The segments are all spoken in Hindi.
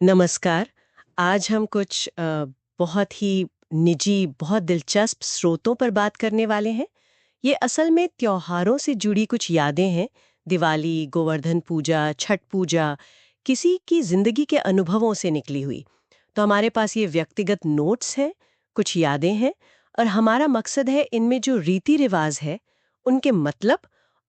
नमस्कार। आज हम कुछ बहुत ही निजी, बहुत दिलचस्प स्रोतों पर बात करने वाले हैं। ये असल में त्योहारों से जुड़ी कुछ यादें हैं। दिवाली, गोवर्धन पूजा, छठ पूजा, किसी की जिंदगी के अनुभवों से निकली हुई। तो हमारे पास ये व्यक्तिगत नोट्स हैं, कुछ यादें हैं, और हमारा मकसद है इनमें जो रीति रिवाज है, उनके मतलब,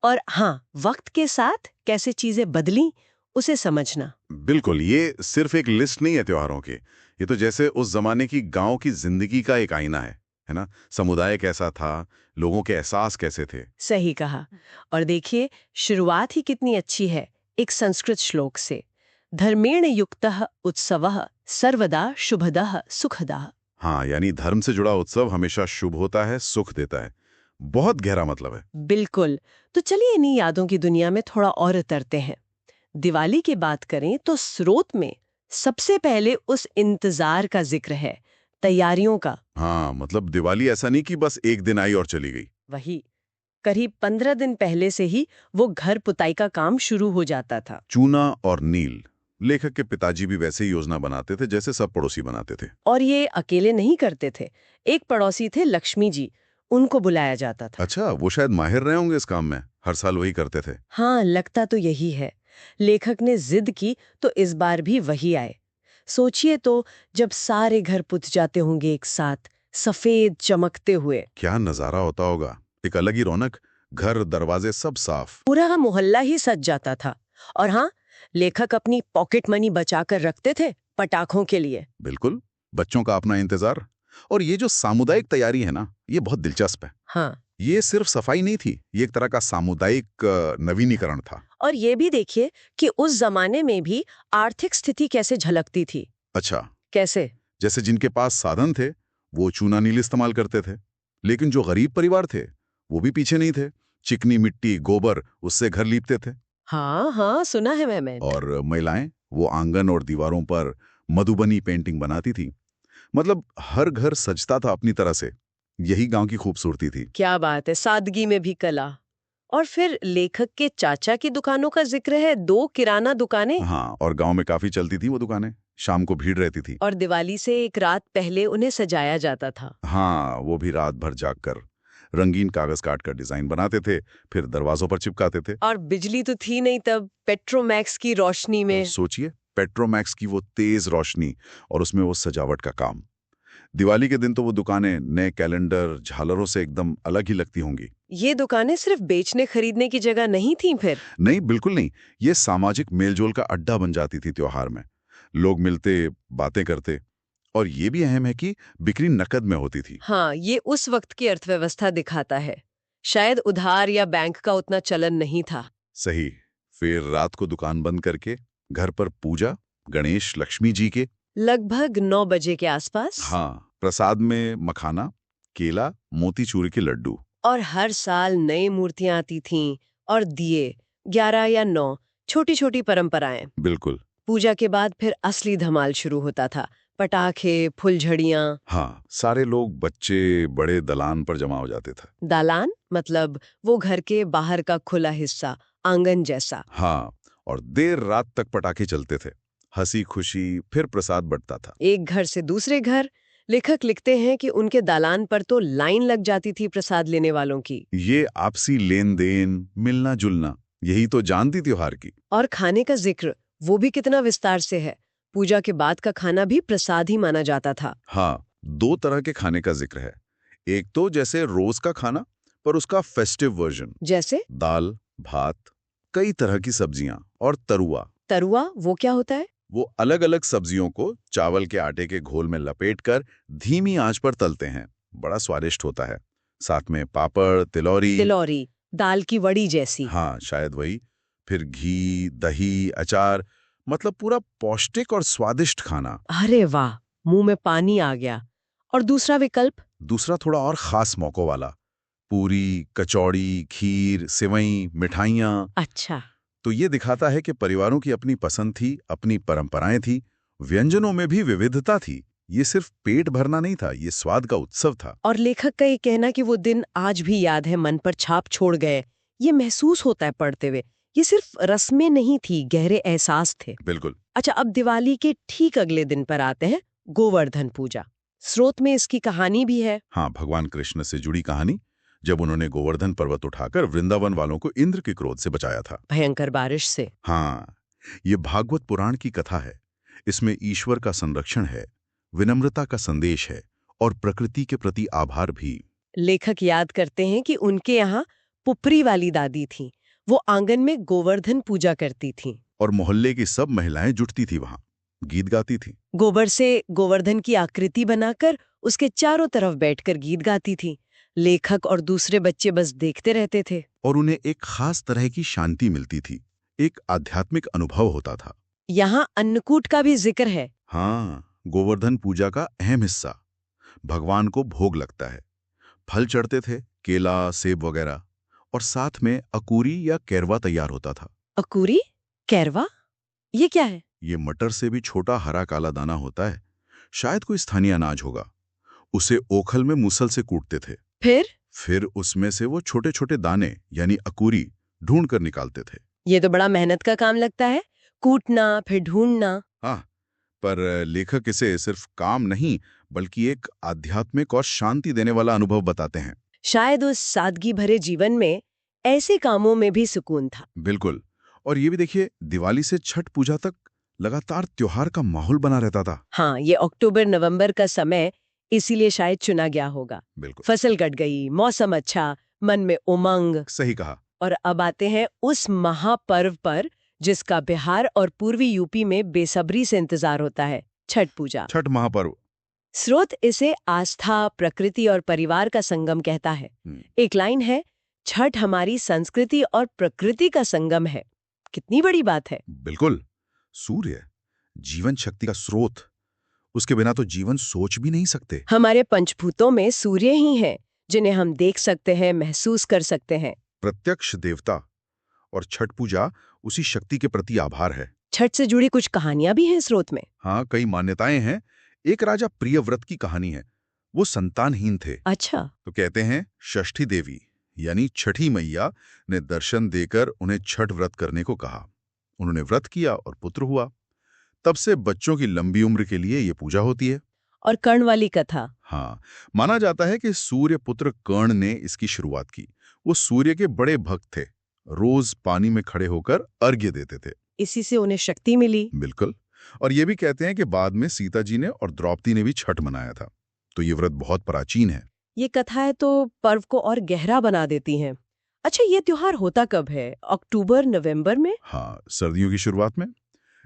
और हाँ, वक्त के साथ कैसे चीजें बदली, उसे समझना। बिल्कुल, ये सिर्फ एक लिस्ट नहीं है त्योहारों की। ये तो जैसे उस जमाने की गांव की जिंदगी का एक आईना है ना? समुदाय कैसा था, लोगों के एहसास कैसे थे। सही कहा। और देखिए, शुरुआत ही कितनी अच्छी है, एक संस्कृत श्लोक से। धर्मेण युक्तः उत्सवः सर्वदा शुभदः सुखदः। हाँ, यानी धर्म से जुड़ा उत्सव हमेशा शुभ होता है, सुख देता है। बहुत गहरा मतलब है। बिल्कुल। तो चलिए इन्हीं यादों की दुनिया में थोड़ा और उतरते हैं। दिवाली की बात करें तो स्रोत में सबसे पहले उस इंतजार का जिक्र है, तैयारियों का। हाँ, मतलब दिवाली ऐसा नहीं कि बस एक दिन आई और चली गई। वही, करीब 15 दिन पहले से ही वो घर पुताई का काम शुरू हो जाता था। चूना और नील। लेखक के पिताजी भी वैसे ही योजना बनाते थे जैसे सब पड़ोसी बनाते थे। और ये अकेले नहीं करते थे। एक पड़ोसी थे लक्ष्मी जी, उनको बुलाया जाता था। अच्छा, वो शायद माहिर रहे होंगे इस काम में, हर साल वही करते थे। हाँ, लगता तो यही है। लेखक ने जिद की तो इस बार भी वही आए। सोचिए तो, जब सारे घर पुत जाते होंगे एक साथ, सफेद चमकते हुए, क्या नजारा होता होगा। एक अलग ही रौनक, घर दरवाजे सब साफ। पूरा मोहल्ला ही सज जाता था। और हाँ, लेखक अपनी पॉकेट मनी बचाकर रखते थे पटाखों के लिए। बिल्कुल, बच्चों का अपना इंतजार। और ये जो सामुदायिक तैयारी है ना, ये बहुत दिलचस्प है। हाँ, ये सिर्फ सफाई नहीं थी, ये एक तरह का सामुदायिक नवीनीकरण था। और ये भी देखिए कि उस जमाने में भी आर्थिक स्थिति कैसे झलकती थी। अच्छा, कैसे? जैसे जिनके पास साधन थे, वो चूना नील इस्तेमाल करते थे। लेकिन जो गरीब परिवार थे, वो भी पीछे नहीं थे। चिकनी मिट्टी, गोबर, उससे घर लीपते थे। हाँ हाँ, सुना है मैंने। और महिलाएं, वो आंगन और दीवारों पर मधुबनी पेंटिंग बनाती थी। मतलब हर घर सजता था अपनी तरह से। यही गांव की खूबसूरती थी। क्या बात है, सादगी में भी कला। और फिर लेखक के चाचा की दुकानों का जिक्र है, दो किराना दुकानें। हाँ, और गांव में काफी चलती थी वो दुकानें। शाम को भीड़ रहती थी। और दिवाली से एक रात पहले उन्हें सजाया जाता था। हाँ, वो भी रात भर जागकर रंगीन कागज काट कर डिजाइन बनाते थे, फिर दरवाजों पर चिपकाते थे। और बिजली तो थी नहीं तब, पेट्रोमैक्स की रोशनी में। सोचिए, पेट्रोमैक्स की वो तेज रोशनी और उसमें वो सजावट का काम। दिवाली के दिन तो वो दुकानें नए कैलेंडर, झालरों से एकदम अलग ही लगती होंगी। ये दुकानें सिर्फ बेचने खरीदने की जगह नहीं थीं फिर। नहीं, बिल्कुल नहीं। ये सामाजिक मेलजोल का अड्डा बन जाती थी त्योहार में। लोग मिलते, बातें करते। और ये भी अहम है कि बिक्री नकद में होती थी। हाँ, ये उस वक्त की अर्थव्यवस्था दिखाता है। शायद उधार या बैंक का उतना चलन नहीं था। सही। फिर रात को दुकान बंद करके घर पर पूजा, गणेश लक्ष्मी जी के। लगभग 9 बजे के आसपास। हाँ, प्रसाद में मखाना, केला, मोतीचूर के लड्डू। और हर साल नई मूर्तियां आती थीं, और दिए, 11 या 9, छोटी छोटी परंपराएं। बिल्कुल। पूजा के बाद फिर असली धमाल शुरू होता था। पटाखे, फुलझड़ियां। हाँ, सारे लोग, बच्चे बड़े दलान पर जमा हो जाते थे। दालान मतलब वो घर के बाहर का खुला हिस्सा, आंगन जैसा। हाँ, और देर रात तक पटाखे चलते थे। हंसी खुशी, फिर प्रसाद बंटता था। एक घर से दूसरे घर। लेखक लिखते हैं कि उनके दालान पर तो लाइन लग जाती थी प्रसाद लेने वालों की। ये आपसी लेन देन, मिलना जुलना, यही तो जान थी त्योहार की। और खाने का जिक्र, वो भी कितना विस्तार से है। पूजा के बाद का खाना भी प्रसाद ही माना जाता था। हाँ, दो तरह के खाने का जिक्र है। एक तो जैसे रोज का खाना, पर उसका फेस्टिव वर्जन। जैसे? दाल, भात, कई तरह की सब्जियां और तरुआ। तरुआ, वो क्या होता है? वो अलग अलग सब्जियों को चावल के आटे के घोल में लपेटकर धीमी आंच पर तलते हैं। बड़ा स्वादिष्ट होता है। साथ में पापड़, तिलौरी। तिलौरी, दाल की वड़ी जैसी। हाँ, शायद वही। फिर घी, दही, अचार। मतलब पूरा पौष्टिक और स्वादिष्ट खाना। अरे वाह, मुंह में पानी आ गया। और दूसरा विकल्प? दूसरा थोड़ा और खास मौकों वाला। पूरी, कचौड़ी, खीर, सेवई, मिठाइयाँ। अच्छा। तो ये दिखाता है कि परिवारों की अपनी पसंद थी, अपनी परंपराएं थी। व्यंजनों में भी विविधता थी। ये सिर्फ पेट भरना नहीं था, ये स्वाद का उत्सव था। और लेखक का ये कहना कि वो दिन आज भी याद है, मन पर छाप छोड़ गए, ये महसूस होता है पढ़ते हुए। ये सिर्फ रस्में नहीं थी, गहरे एहसास थे। बिल्कुल। अच्छा, अब दिवाली के ठीक अगले दिन पर आते हैं गोवर्धन पूजा। स्रोत में इसकी कहानी भी है। हाँ, भगवान कृष्ण से जुड़ी कहानी, जब उन्होंने गोवर्धन पर्वत उठाकर वृंदावन वालों को इंद्र के क्रोध से बचाया था। भयंकर बारिश से। हाँ, ये भागवत पुराण की कथा है। इसमें ईश्वर का संरक्षण है, विनम्रता का संदेश है और प्रकृति के प्रति आभार भी। लेखक याद करते हैं कि उनके यहाँ पुपरी वाली दादी थी। वो आंगन में गोवर्धन पूजा करती थी और मोहल्ले की सब महिलाएं जुटती थी वहां, गीत गाती थी। गोबर से गोवर्धन की आकृति बनाकर उसके चारों तरफ बैठकर गीत गाती थी। लेखक और दूसरे बच्चे बस देखते रहते थे। और उन्हें एक खास तरह की शांति मिलती थी, एक आध्यात्मिक अनुभव होता था। यहाँ अन्नकूट का भी जिक्र है। हाँ, गोवर्धन पूजा का अहम हिस्सा। भगवान को भोग लगता है, फल चढ़ते थे, केला, सेब वगैरह, और साथ में अकूरी या कैरवा तैयार होता था। अकूरी? कैरवा? ये क्या है? ये मटर से भी छोटा हरा काला दाना होता है, शायद कोई स्थानीय अनाज होगा। उसे ओखल में मुसल से कूटते थे। फिर उसमें से वो छोटे छोटे दाने यानी अकूरी ढूंढ कर निकालते थे। ये तो बड़ा मेहनत का काम लगता है, कूटना फिर ढूंढना। हाँ, पर लेखक इसे सिर्फ काम नहीं बल्कि एक आध्यात्मिक और शांति देने वाला अनुभव बताते हैं। शायद उस सादगी भरे जीवन में ऐसे कामों में भी सुकून था। बिल्कुल। और ये भी देखिए, दिवाली से छठ पूजा तक लगातार त्योहार का माहौल बना रहता था। हाँ, ये अक्टूबर नवंबर का समय इसीलिए शायद चुना गया होगा। बिल्कुल फसल कट गई, मौसम अच्छा, मन में उमंग। सही कहा। और अब आते हैं उस महापर्व पर जिसका बिहार और पूर्वी यूपी में बेसब्री से इंतजार होता है, छठ पूजा। छठ महापर्व। स्रोत इसे आस्था, प्रकृति और परिवार का संगम कहता है। एक लाइन है, छठ हमारी संस्कृति और प्रकृति का संगम है। कितनी बड़ी बात है। बिल्कुल। सूर्य जीवन शक्ति का स्रोत, उसके बिना तो जीवन सोच भी नहीं सकते। हमारे पंचभूतों में सूर्य ही है जिन्हें हम देख सकते हैं, महसूस कर सकते हैं। प्रत्यक्ष देवता। और छठ पूजा उसी शक्ति के प्रति आभार है। छठ से जुड़ी कुछ कहानियां भी हैं स्रोत में। हाँ, कई मान्यताएं हैं। एक राजा प्रियव्रत की कहानी है। वो संतानहीन थे। अच्छा। तो कहते हैं षष्ठी देवी यानी छठी मैया ने दर्शन देकर उन्हें छठ व्रत करने को कहा। उन्होंने व्रत किया और पुत्र हुआ। तब से बच्चों की लंबी उम्र के लिए ये पूजा होती है। और कर्ण वाली कथा? हाँ, माना जाता है कि सूर्य पुत्र कर्ण ने इसकी शुरुआत की। वो सूर्य के बड़े भक्त थे, रोज पानी में खड़े होकर अर्घ्य देते थे। इसी से उन्हें शक्ति मिली। बिल्कुल। और ये भी कहते हैं कि बाद में सीता जी ने और द्रौपदी ने भी छठ मनाया था। तो ये व्रत बहुत प्राचीन है। ये कथाएं तो पर्व को और गहरा बना देती हैं। अच्छा, ये त्योहार होता कब है? अक्टूबर नवंबर में? हाँ, सर्दियों की शुरुआत में।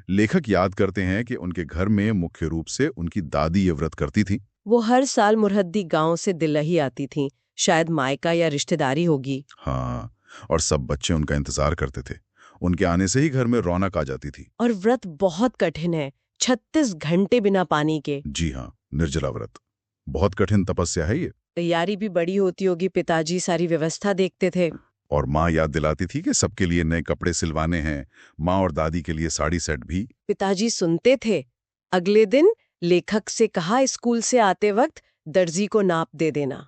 लेखक याद करते हैं कि उनके घर में मुख्य रूप से उनकी दादी ये व्रत करती थी। वो हर साल मुरहद्दी गांव से दिल्लही आती थी, शायद मायका या रिश्तेदारी होगी। हाँ, और सब बच्चे उनका इंतजार करते थे। उनके आने से ही घर में रौनक आ जाती थी। और व्रत बहुत कठिन है, 36 घंटे बिना पानी के। जी हाँ, निर्जला व्रत बहुत कठिन तपस्या है ये। तैयारी भी बड़ी होती होगी, पिताजी सारी व्यवस्था देखते थे। और माँ याद दिलाती थी कि सबके लिए नए कपड़े सिलवाने हैं। माँ और दादी के लिए साड़ी सेट भी। पिताजी सुनते थे। अगले दिन लेखक से कहा, स्कूल से आते वक्त दर्जी को नाप दे देना।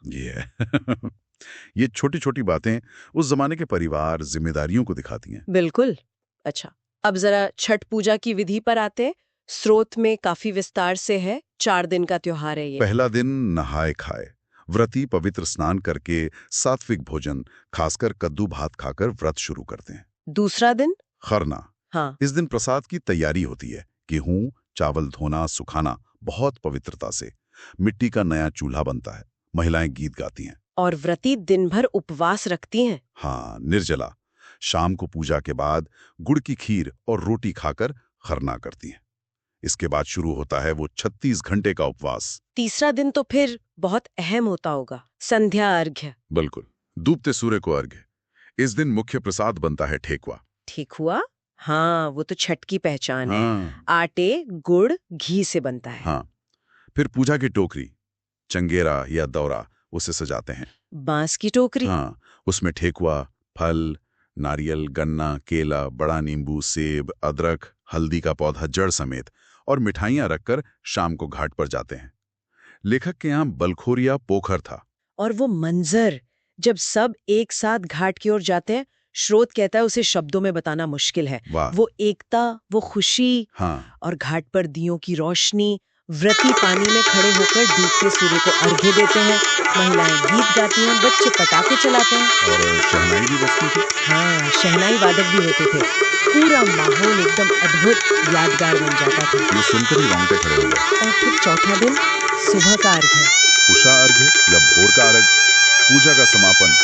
ये छोटी छोटी बातें उस जमाने के परिवार जिम्मेदारियों को दिखाती हैं। बिल्कुल। अच्छा, अब जरा छठ पूजा की विधि पर आते हैं। स्रोत में काफी विस्तार से है। 4 दिन का त्योहार है ये। पहला दिन नहाए खाए, व्रती पवित्र स्नान करके सात्विक भोजन, खासकर कद्दू भात खाकर व्रत शुरू करते हैं। दूसरा दिन? खरना। हाँ। इस दिन प्रसाद की तैयारी होती है। गेहूं चावल धोना सुखाना बहुत पवित्रता से। मिट्टी का नया चूल्हा बनता है। महिलाएं गीत गाती हैं। और व्रती दिन भर उपवास रखती हैं। हाँ, निर्जला। शाम को पूजा के बाद गुड़ की खीर और रोटी खाकर खरना करती हैं। इसके बाद शुरू होता है वो 36 घंटे का उपवास। तीसरा दिन तो फिर बहुत अहम होता होगा, संध्या अर्घ्य। बिल्कुल, डूबते सूर्य को अर्घ्य। इस दिन मुख्य प्रसाद बनता है ठेकुआ। ठेकुआ? हाँ, वो तो छठ की पहचान है। हाँ। आटे, गुड़, घी से बनता है। हाँ, फिर पूजा की टोकरी, चंगेरा या दौरा, उसे सजाते हैं। बांस की टोकरी? हाँ, उसमें ठेकुआ, फल, नारियल, गन्ना, केला, बड़ा नींबू, सेब, अदरक, हल्दी का पौधा जड़ समेत और मिठाइयां रखकर शाम को घाट पर जाते हैं। लेखक के यहाँ बलखोरिया पोखर था। और वो मंजर, जब सब एक साथ घाट की ओर जाते हैं, स्रोत कहता है उसे शब्दों में बताना मुश्किल है। वाह। वो एकता, वो खुशी, हाँ। और घाट पर दियों की रोशनी, व्रती पानी में खड़े होकर डूबते सूर्य को अर्घ्य देते हैं, महिलाएं गीत गाती हैं, बच्चे पटाखे चलाते हैं। और शहनाई भी बजती थी। हाँ, शहनाई वादक भी होते थे। पूरा माहौल एकदम अद्भुत, यादगार बन जाता था। ये सुनकर ही रोंगटे खड़े हो गए। और फिर चौथा दिन, सुबह का अर्घ्य। उषा अर्घ्य या भोर का अर्घ्य, पूजा का समापन,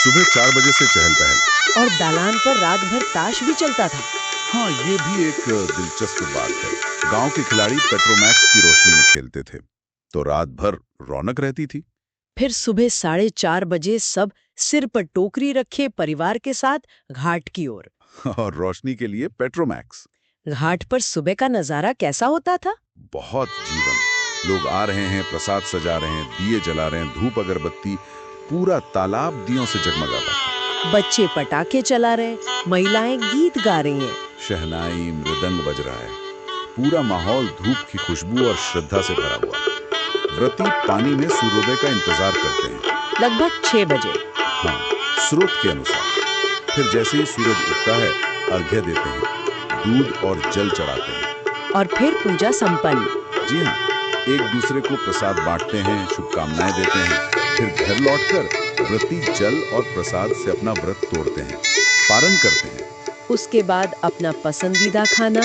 सुबह 4 बजे से चहल पहल। और दालान पर रात भर ताश भी चलता था। हाँ, ये भी एक दिलचस्प बात है। गांव के खिलाड़ी पेट्रोमैक्स की रोशनी में खेलते थे, तो रात भर रौनक रहती थी। फिर सुबह 4:30 बजे सब सिर पर टोकरी रखे परिवार के साथ घाट की ओर। और रोशनी के लिए पेट्रोमैक्स। घाट पर सुबह का नजारा कैसा होता था? बहुत जीवन। लोग आ रहे हैं, प्रसाद सजा रहे हैं, दिए जला रहे हैं, धूप अगरबत्ती, पूरा तालाब दियों से जगमगाता था। बच्चे पटाखे चला रहे, महिलाएं गीत गा रही हैं, शहनाई मृदंग बज रहा है। पूरा माहौल धूप की खुशबू और श्रद्धा से भरा हुआ। व्रती पानी में सूर्योदय का इंतजार करते हैं। लगभग 6 बजे। हाँ, स्रोत के अनुसार। फिर जैसे ही सूरज उगता है, अर्घ्य देते हैं, दूध और जल चढ़ाते हैं। और फिर पूजा संपन्न। जी हाँ, एक दूसरे को प्रसाद बांटते हैं, शुभकामनाएं देते हैं। फिर घर लौटकर व्रती जल और प्रसाद से अपना व्रत तोड़ते हैं, पारण करते हैं। उसके बाद अपना पसंदीदा खाना,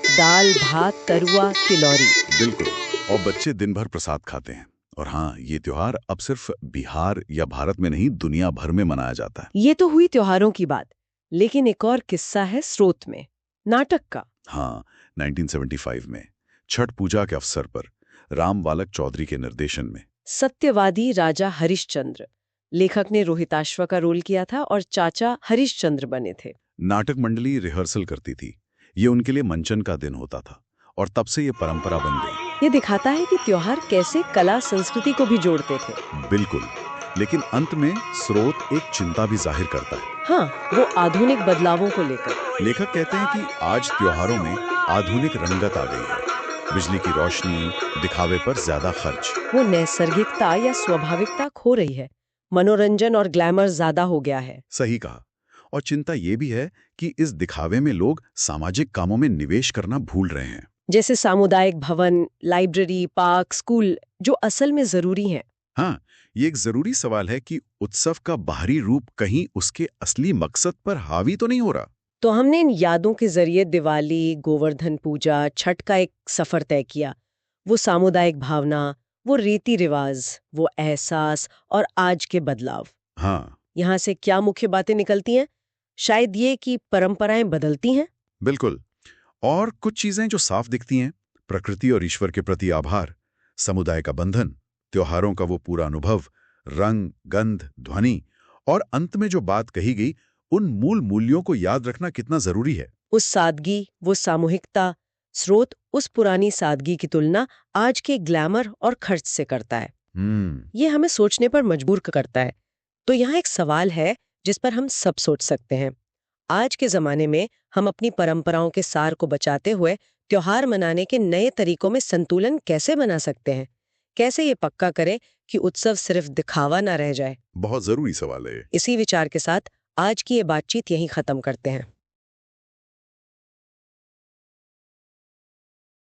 दाल भात तरुआ तिलौरी। बिल्कुल। और बच्चे दिन भर प्रसाद खाते हैं। और हाँ, ये त्योहार अब सिर्फ बिहार या भारत में नहीं, दुनिया भर में मनाया जाता है। ये तो हुई त्योहारों की बात, लेकिन एक और किस्सा है स्रोत में, नाटक का। हाँ, 1975 में छठ पूजा के अवसर पर राम बालक चौधरी के निर्देशन में सत्यवादी राजा हरिश्चंद्र, लेखक ने रोहिताश्व का रोल किया था और चाचा हरिश्चंद्र बने थे। नाटक मंडली रिहर्सल करती थी। ये उनके लिए मंचन का दिन होता था और तब से ये परंपरा बन गई। ये दिखाता है कि त्योहार कैसे कला संस्कृति को भी जोड़ते थे। बिल्कुल। लेकिन अंत में स्रोत एक चिंता भी जाहिर करता है। हाँ, वो आधुनिक बदलावों को लेकर। लेखक कहते हैं कि आज त्योहारों में आधुनिक रंगत आ गई है। बिजली की रोशनी, दिखावे पर ज्यादा खर्च। वो नैसर्गिकता या स्वाभाविकता खो रही है। मनोरंजन और ग्लैमर ज्यादा हो गया है। सही कहा। और चिंता ये भी है कि इस दिखावे में लोग सामाजिक कामों में निवेश करना भूल रहे हैं। जैसे सामुदायिक भवन, लाइब्रेरी, पार्क, स्कूल, जो असल में जरूरी हैं। हाँ, ये एक जरूरी सवाल है कि उत्सव का बाहरी रूप कहीं उसके असली मकसद पर हावी तो नहीं हो रहा। तो हमने इन यादों के जरिए दिवाली, गोवर्धन पूजा, छठ का एक सफर तय किया। वो सामुदायिक भावना, वो रीति रिवाज, वो एहसास और आज के बदलाव। हाँ, यहाँ से क्या मुख्य बातें निकलती हैं? शायद ये कि परंपराएं बदलती हैं। बिल्कुल। और कुछ चीजें जो साफ दिखती हैं, प्रकृति और ईश्वर के प्रति आभार, समुदाय का बंधन, त्योहारों का वो पूरा अनुभव, रंग, गंध, ध्वनि, और अंत में जो बात कही गई, उन मूल मूल्यों को याद रखना कितना जरूरी है। उस सादगी, वो सामूहिकता। स्रोत उस पुरानी सादगी की तुलना आज के ग्लैमर और खर्च से करता है। ये हमें सोचने पर मजबूर करता है। तो यहाँ एक सवाल है जिस पर हम सब सोच सकते हैं। आज के जमाने में हम अपनी परंपराओं के सार को बचाते हुए त्योहार मनाने के नए तरीकों में संतुलन कैसे बना सकते हैं? कैसे ये पक्का करें कि उत्सव सिर्फ दिखावा ना रह जाए? बहुत जरूरी सवाल है। इसी विचार के साथ आज की ये बातचीत यहीं खत्म करते हैं।